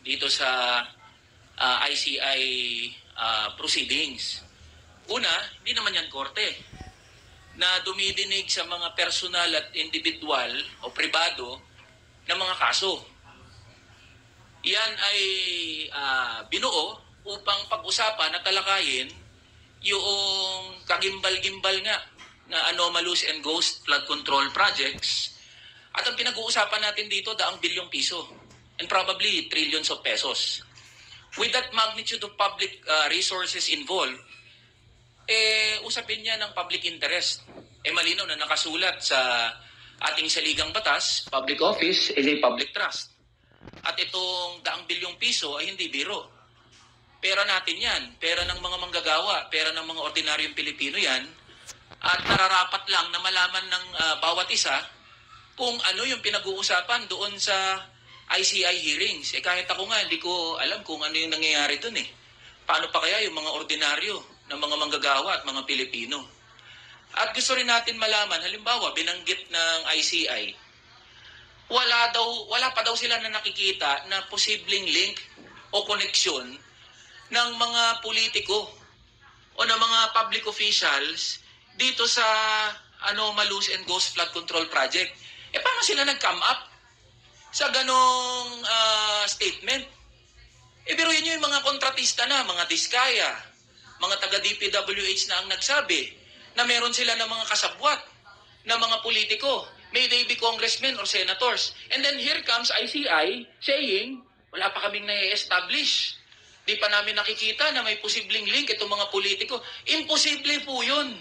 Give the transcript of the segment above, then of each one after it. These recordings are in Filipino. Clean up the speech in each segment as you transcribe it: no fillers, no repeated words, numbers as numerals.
dito sa ICI proceedings. Una, hindi naman yan korte na dumidinig sa mga personal at individual o pribado na mga kaso. Yan ay binuo upang pag-usapan at talakayin yung kagimbal-gimbal nga na anomalous and ghost flood control projects. At ang pinag-uusapan natin dito, daang bilyong piso and probably trillions of pesos. With that magnitude of public resources involved, usapin niya ng public interest. Malinaw na nakasulat sa ating saligang batas, public office is a public trust. At itong daang bilyong piso ay hindi biro. Pera natin yan, pera ng mga manggagawa, pera ng mga ordinaryong Pilipino yan, at nararapat lang na malaman ng bawat isa kung ano yung pinag-uusapan doon sa ICI hearings. Kahit ako nga, hindi ko alam kung ano yung nangyayari doon Paano pa kaya yung mga ordinaryo ng mga manggagawa at mga Pilipino? At gusto rin natin malaman, halimbawa, binanggit ng ICI, wala pa daw sila na nakikita na posibleng link o koneksyon ng mga politiko o ng mga public officials dito sa anomalous and ghost flood control project. Paano sila nag-come up sa ganong statement? Biruin nyo yung mga kontratista na, mga Diskaya, mga taga-DPWH na ang nagsabi na meron sila ng mga kasabwat na mga politiko. May they be congressmen or senators. And then here comes ICI saying, wala pa kaming na-establish. Di pa namin nakikita na may posibleng link itong mga politiko. Imposible po yun.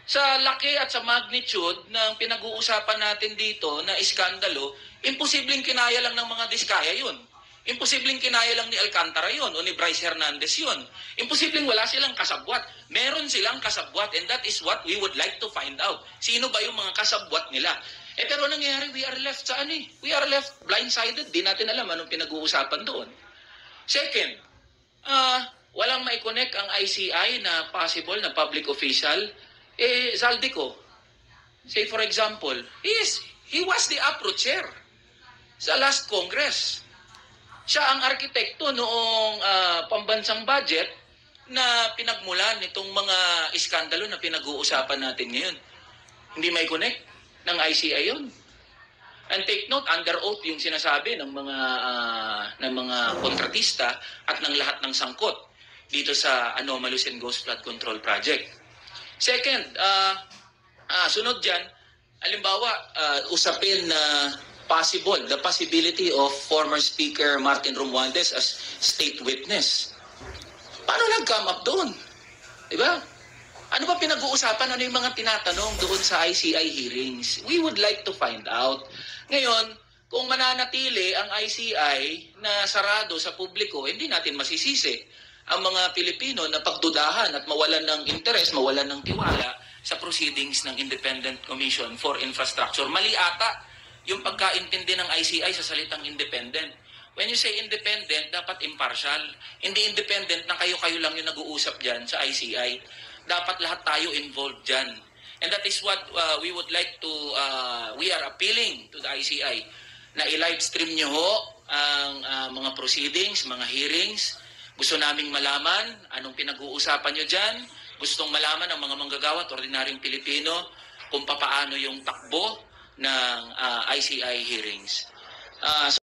Sa laki at sa magnitude ng pinag-uusapan natin dito na iskandalo, imposibleng kinaya lang ng mga Diskaya yun. Imposibleng kinaya lang ni Alcantara yun o ni Bryce Hernandez yun. Imposibleng wala silang kasabwat. Meron silang kasabwat and that is what we would like to find out. Sino ba yung mga kasabwat nila? Pero nangyayari, we are left sa We are left blindsided. Di natin alam anong pinag-uusapan doon. Second, walang mai-connect ang ICI na possible na public official. Zaldico, say for example, he was the APRO chair sa last Congress. Siya ang arkitekto noong pambansang budget na pinagmulan nitong mga iskandalo na pinag-uusapan natin ngayon. Hindi may connect ng ICI yun. And take note, under oath yung sinasabi ng mga kontratista at ng lahat ng sangkot dito sa anomalous and ghost flood control project. Second, sunod dyan, halimbawa, usapin na the possibility of former Speaker Martin Romualdez as state witness. Paano nag-come up doon? Diba? Ano ba pinag-uusapan? Ano yung mga tinatanong doon sa ICI hearings? We would like to find out. Ngayon, kung mananatili ang ICI na sarado sa publiko, hindi natin masisisi ang mga Pilipino na pagdudahan at mawalan ng interes, mawalan ng tiwala sa proceedings ng Independent Commission for Infrastructure. Mali ata yung pagkaintindi ng ICI sa salitang independent. When you say independent, dapat impartial. Hindi independent na kayo-kayo lang yung nag-uusap dyan sa ICI. Dapat lahat tayo involved dyan. And that is what we would like to, we are appealing to the ICI na i-live stream nyo ho ang mga proceedings, mga hearings. Gusto naming malaman anong pinag-uusapan nyo dyan. Gustong malaman ng mga manggagawa at ordinaryong Pilipino kung papaano yung takbo ng ICI hearings.